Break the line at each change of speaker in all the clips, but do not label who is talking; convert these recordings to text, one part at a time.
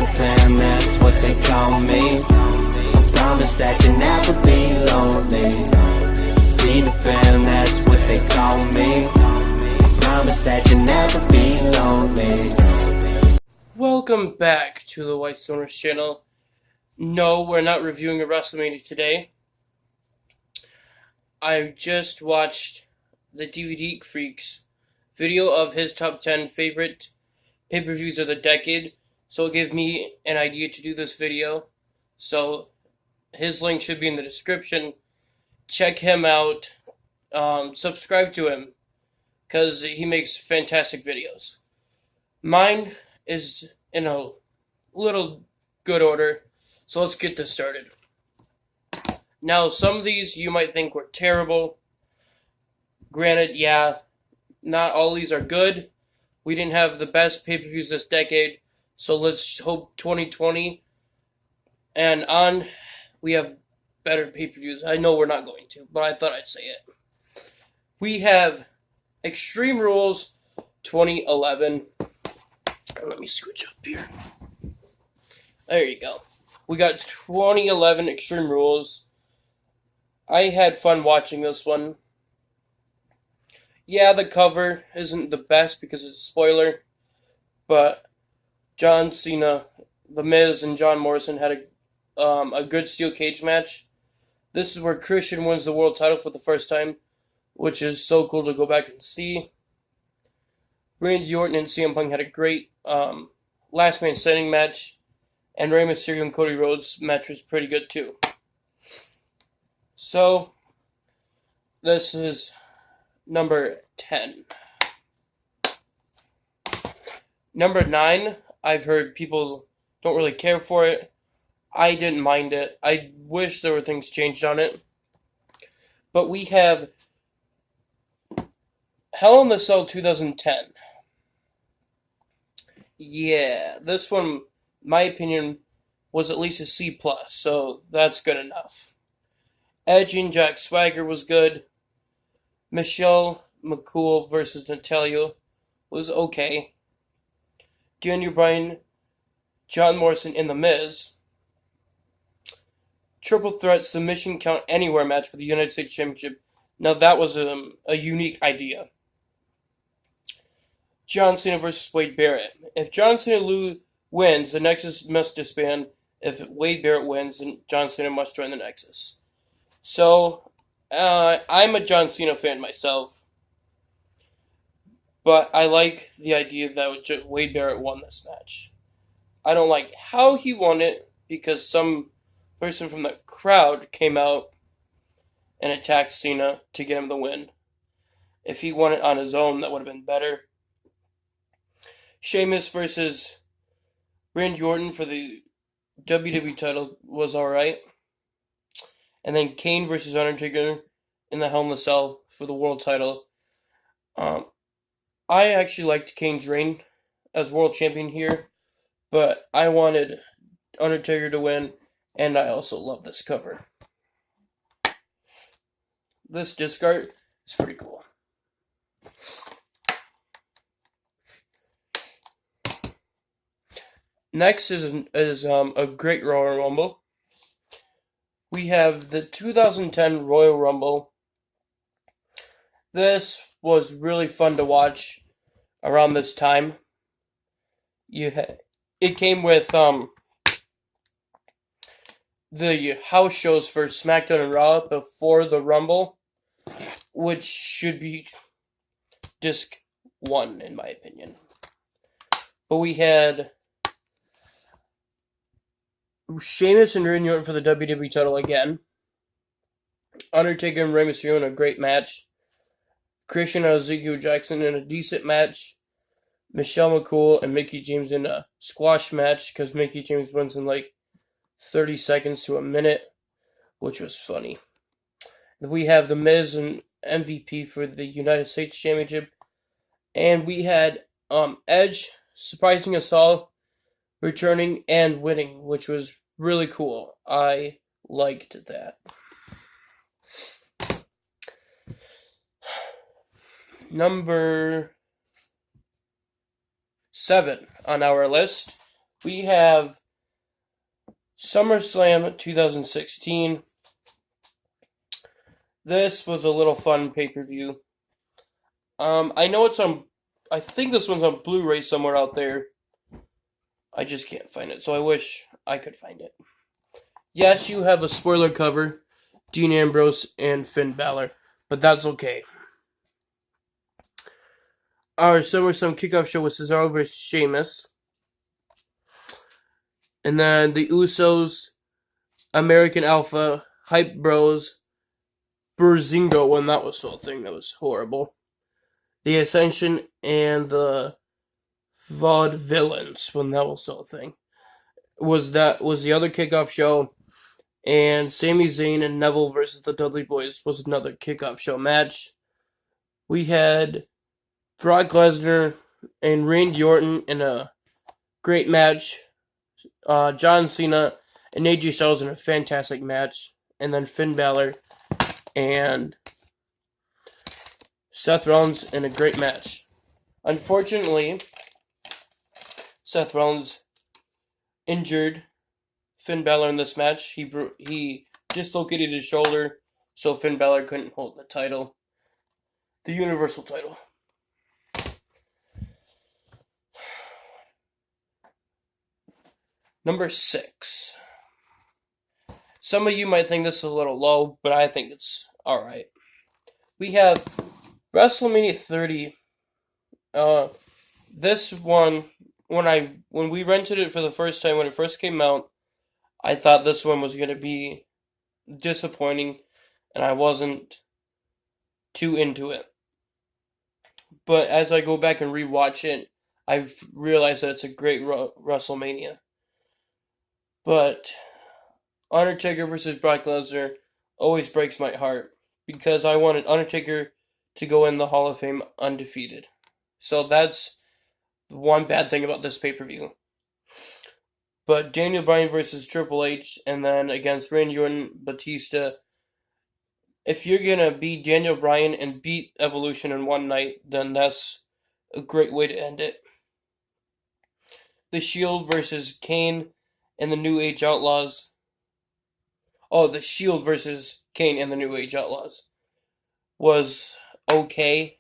Peter Pan, that's what they call me. I promise that you'll never be lonely. Peter Pan, that's what they call me. I promise that you'll never be lonely.
Welcome back to the White Stoners channel. No, we're not reviewing a WrestleMania today. I just watched the DVD Freaks video of his top 10 favorite pay-per-views of the decade, so it gave me an idea to do this video. So his link should be in the description. Check him out. Subscribe to him because he makes fantastic videos. Mine is in a little good order, so let's get this started. Now, some of these you might think were terrible. Granted, yeah, not all these are good. We didn't have the best pay-per-views this decade, so let's hope 2020 and on we have better pay-per-views. I know we're not going to, but I thought I'd say it. We have Extreme Rules 2011. Let me scooch up here. There you go. We got 2011 Extreme Rules. I had fun watching this one. Yeah, the cover isn't the best because it's a spoiler, but John Cena, The Miz, and John Morrison had a good steel cage match. This is where Christian wins the world title for the first time, which is so cool to go back and see. Randy Orton and CM Punk had a great last man standing match, and Rey Mysterio and Cody Rhodes match was pretty good too. So, this is number 10. Number 9, I've heard people don't really care for it. I didn't mind it. I wish there were things changed on it. But we have Hell in the Cell 2010. Yeah, this one, my opinion, was at least a C+, so that's good enough. Edge and Jack Swagger was good. Michelle McCool versus Natalya was okay. Daniel Bryan, John Morrison, and The Miz. Triple Threat Submission Count Anywhere match for the United States Championship. Now that was a unique idea. John Cena versus Wade Barrett. If John Cena wins, the Nexus must disband. If Wade Barrett wins, then John Cena must join the Nexus. So, I'm a John Cena fan myself, but I like the idea that Wade Barrett won this match. I don't like how he won it because some person from the crowd came out and attacked Cena to get him the win. If he won it on his own, that would have been better. Sheamus versus Randy Orton for the WWE title was alright. And then Kane versus Undertaker in the Hell in the Cell for the world title. I actually liked Kane's reign as world champion here, but I wanted Undertaker to win, and I also love this cover. This disc art is pretty cool. Next is a great Royal Rumble. We have the 2010 Royal Rumble. This was really fun to watch around this time. It came with the house shows for SmackDown and Raw before the Rumble, which should be disc 1 in my opinion. But we had Sheamus and Randy Orton for the WWE title again. Undertaker and Rey Mysterio in a great match. Christian and Ezekiel Jackson in a decent match. Michelle McCool and Mickie James in a squash match because Mickie James wins in like 30 seconds to a minute, which was funny. We have The Miz and MVP for the United States Championship. And we had Edge surprising us all, returning and winning, which was really cool. I liked that. Number 7 on our list, We have SummerSlam 2016. This was a little fun pay-per-view. I know it's on. I think this one's on Blu-ray somewhere out there. I just can't find it, so I wish I could find it. Yes, you have a spoiler cover, Dean Ambrose and Finn Balor, but that's okay. Our SummerSlam kickoff show was Cesaro vs. Sheamus. And then the Usos, American Alpha, Hype Bros, Berzingo, when that was still a thing, that was horrible. The Ascension and the Vaudevillains, when that was still a thing. Was the other kickoff show, and Sami Zayn and Neville versus the Dudley Boys was another kickoff show match. We had Brock Lesnar and Randy Orton in a great match. John Cena and AJ Styles in a fantastic match. And then Finn Balor and Seth Rollins in a great match. Unfortunately, Seth Rollins injured Finn Balor in this match. He dislocated his shoulder, so Finn Balor couldn't hold the title, the Universal title. Number 6. Some of you might think this is a little low, but I think it's alright. We have WrestleMania 30. This one, when we rented it for the first time, when it first came out, I thought this one was going to be disappointing, and I wasn't too into it. But as I go back and rewatch it, I've realized that it's a great WrestleMania. But Undertaker versus Brock Lesnar always breaks my heart, because I wanted Undertaker to go in the Hall of Fame undefeated. So that's one bad thing about this pay-per-view. But Daniel Bryan versus Triple H, and then against Randy Orton, Batista. If you're going to beat Daniel Bryan and beat Evolution in one night, then that's a great way to end it. The Shield versus Kane and the New Age Outlaws. Oh, the Shield versus Kane and the New Age Outlaws was okay.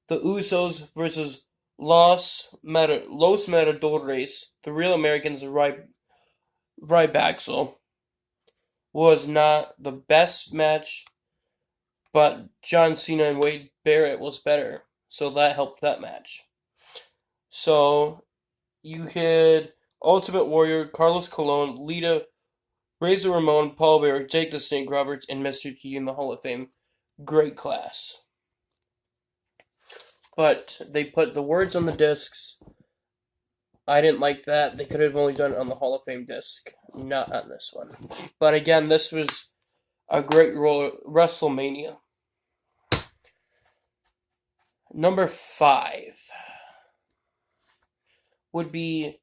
The Usos versus Los Matadores, the Real Americans of Rybaxel, was not the best match, but John Cena and Wade Barrett was better, so that helped that match. So you had Ultimate Warrior, Carlos Colon, Lita, Razor Ramon, Paul Bearer, Jake the Snake Roberts, and Mr. T in the Hall of Fame. Great class. But they put the words on the discs. I didn't like that. They could have only done it on the Hall of Fame disc, not on this one. But again, this was a great WrestleMania. Number 5 would be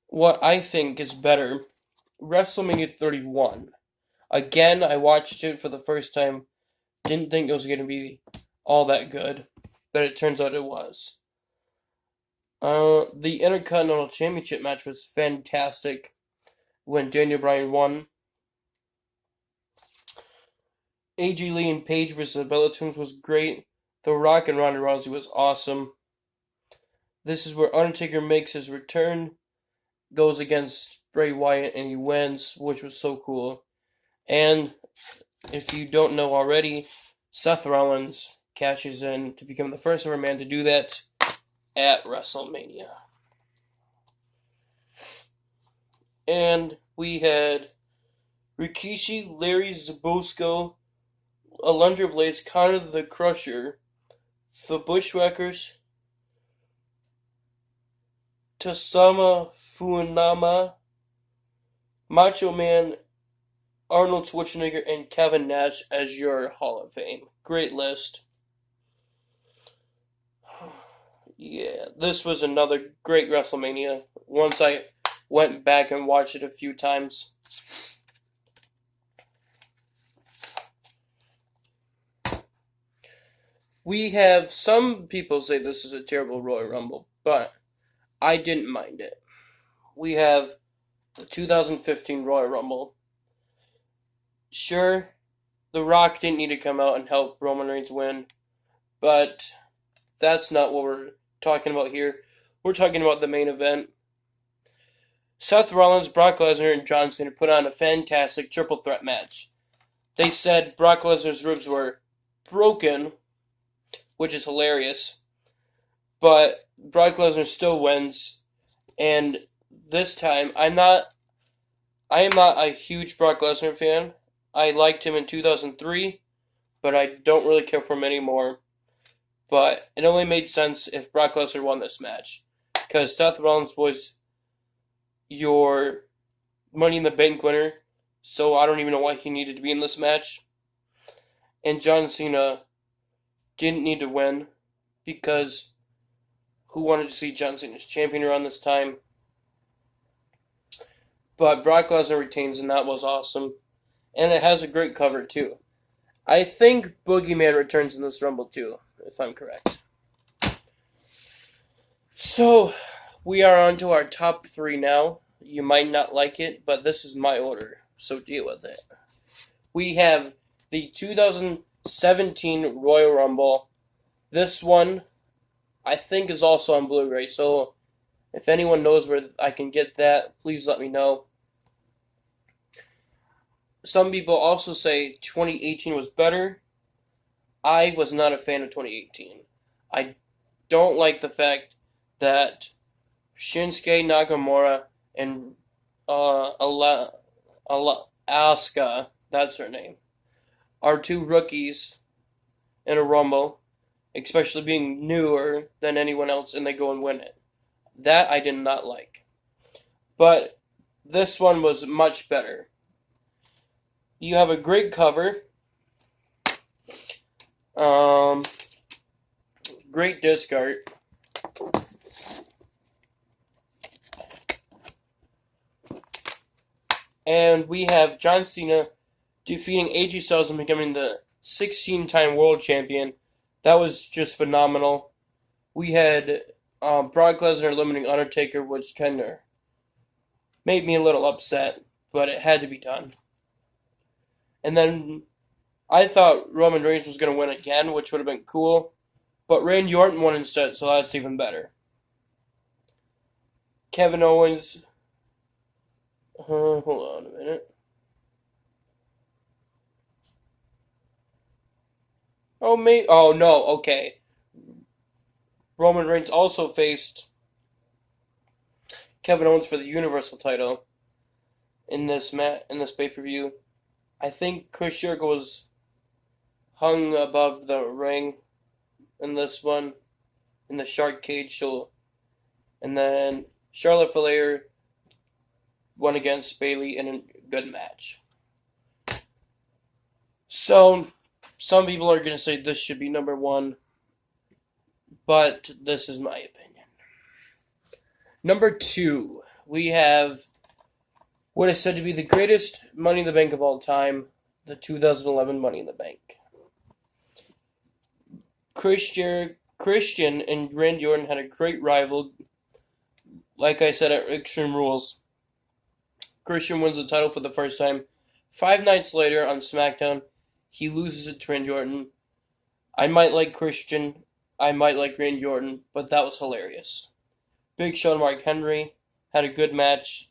what I think is better, WrestleMania 31. Again, I watched it for the first time. Didn't think it was going to be all that good, but it turns out it was. The Intercontinental Championship match was fantastic when Daniel Bryan won. AJ Lee and Paige versus the Bella Twins was great. The Rock and Ronda Rousey was awesome. This is where Undertaker makes his return, goes against Bray Wyatt, and he wins, which was so cool. And if you don't know already, Seth Rollins cashes in to become the first ever man to do that at WrestleMania. And we had Rikishi, Larry Zbyszko, Alundra Blaze, Connor the Crusher, the Bushwhackers, Tasama Funama, Macho Man, Arnold Schwarzenegger, and Kevin Nash as your Hall of Fame. Great list. Yeah, this was another great WrestleMania. Once I went back and watched it a few times. We have some people say this is a terrible Royal Rumble, but I didn't mind it. We have the 2015 Royal Rumble. Sure, The Rock didn't need to come out and help Roman Reigns win, but that's not what we're talking about here. We're talking about the main event. Seth Rollins, Brock Lesnar, and John Cena put on a fantastic triple threat match. They said Brock Lesnar's ribs were broken, which is hilarious, but Brock Lesnar still wins, and this time I am not a huge Brock Lesnar fan. I liked him in 2003, but I don't really care for him anymore. But it only made sense if Brock Lesnar won this match, because Seth Rollins was your Money in the Bank winner, so I don't even know why he needed to be in this match. And John Cena didn't need to win, because who wanted to see John Cena as champion around this time? But Brock Lesnar retains, and that was awesome. And it has a great cover, too. I think Boogeyman returns in this Rumble, too, if I'm correct. So, we are on to our top 3 now. You might not like it, but this is my order, so deal with it. We have the 2017 Royal Rumble. This one, I think, is also on Blu-ray, so if anyone knows where I can get that, please let me know. Some people also say 2018 was better. I was not a fan of 2018. I don't like the fact that Shinsuke Nakamura and Asuka, that's her name, are 2 rookies in a Rumble, especially being newer than anyone else, and they go and win it. That I did not like. But this one was much better. You have a great cover. Great disc art. And we have John Cena defeating AJ Styles and becoming the 16-time world champion. That was just phenomenal. We had Brock Lesnar eliminating Undertaker, which kind of made me a little upset, but it had to be done. And then I thought Roman Reigns was going to win again, which would have been cool. But Randy Orton won instead, so that's even better. Kevin Owens. Hold on a minute. Oh, no, okay. Roman Reigns also faced Kevin Owens for the Universal title in this pay-per-view. I think Chris Jericho was hung above the ring in this one, in the shark cage. And then Charlotte Flair won against Bayley in a good match. So, some people are going to say this should be number 1, but this is my opinion. Number 2, we have what is said to be the greatest Money in the Bank of all time, the 2011 Money in the Bank. Christian and Randy Orton had a great rival, like I said, at Extreme Rules. Christian wins the title for the first time. 5 nights later on SmackDown, he loses it to Randy Orton. I might like Christian, I might like Randy Orton, but that was hilarious. Big Show and Mark Henry had a good match.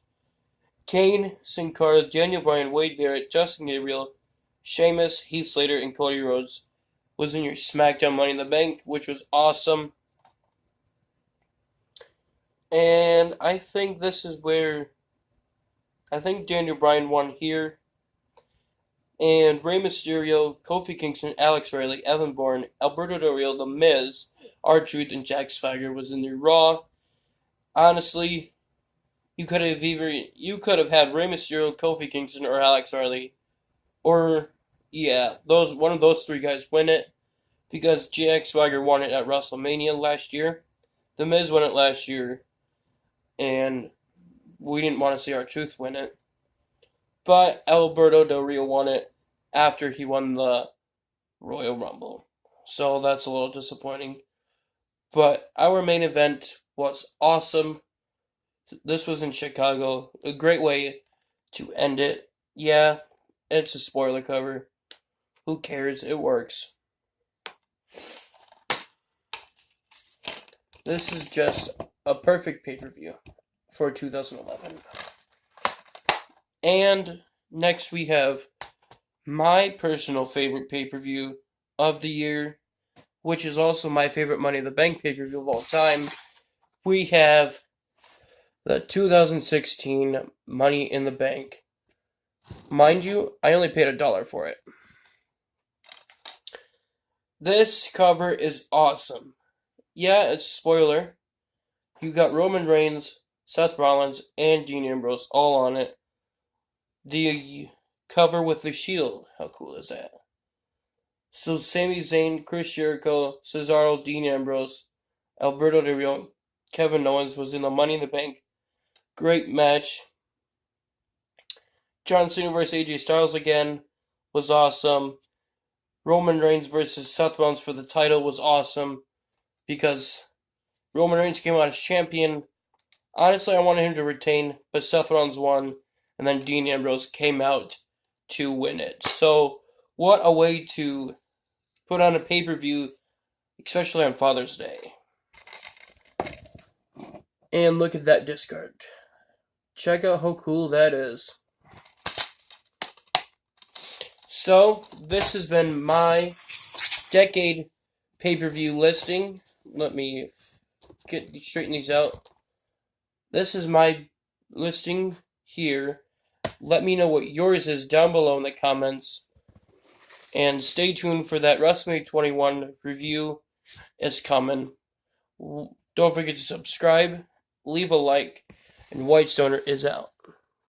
Kane, Sin Cara, Daniel Bryan, Wade Barrett, Justin Gabriel, Sheamus, Heath Slater, and Cody Rhodes was in your SmackDown Money in the Bank, which was awesome. And I think this is where Daniel Bryan won here. And Rey Mysterio, Kofi Kingston, Alex Riley, Evan Bourne, Alberto Del Rio, The Miz, R-Truth, and Jack Swagger was in the Raw. Honestly, you could have had Rey Mysterio, Kofi Kingston, or Alex Riley, or one of those 3 guys win it, because Jack Swagger won it at WrestleMania last year. The Miz won it last year, and we didn't want to see R-Truth win it. But Alberto Del Rio won it after he won the Royal Rumble. So that's a little disappointing. But our main event was awesome. This was in Chicago. A great way to end it. Yeah, it's a spoiler cover. Who cares? It works. This is just a perfect pay-per-view for 2011. And next we have my personal favorite pay-per-view of the year, which is also my favorite Money in the Bank pay-per-view of all time. We have the 2016 Money in the Bank. Mind you, I only paid $1 for it. This cover is awesome. Yeah, it's a spoiler. You got Roman Reigns, Seth Rollins, and Dean Ambrose all on it. The cover with the Shield. How cool is that? So Sami Zayn, Chris Jericho, Cesaro, Dean Ambrose, Alberto Del Rio, Kevin Owens was in the Money in the Bank. Great match. John Cena vs. AJ Styles again was awesome. Roman Reigns versus Seth Rollins for the title was awesome because Roman Reigns came out as champion. Honestly, I wanted him to retain, but Seth Rollins won, and then Dean Ambrose came out to win it. So, what a way to put on a pay-per-view, especially on Father's Day. And look at that discard. Check out how cool that is. So, this has been my decade pay-per-view listing. Let me straighten these out. This is my listing here. Let me know what yours is down below in the comments. And stay tuned for that WrestleMania 21 review. It's coming. Don't forget to subscribe, leave a like, and White Stoner is out.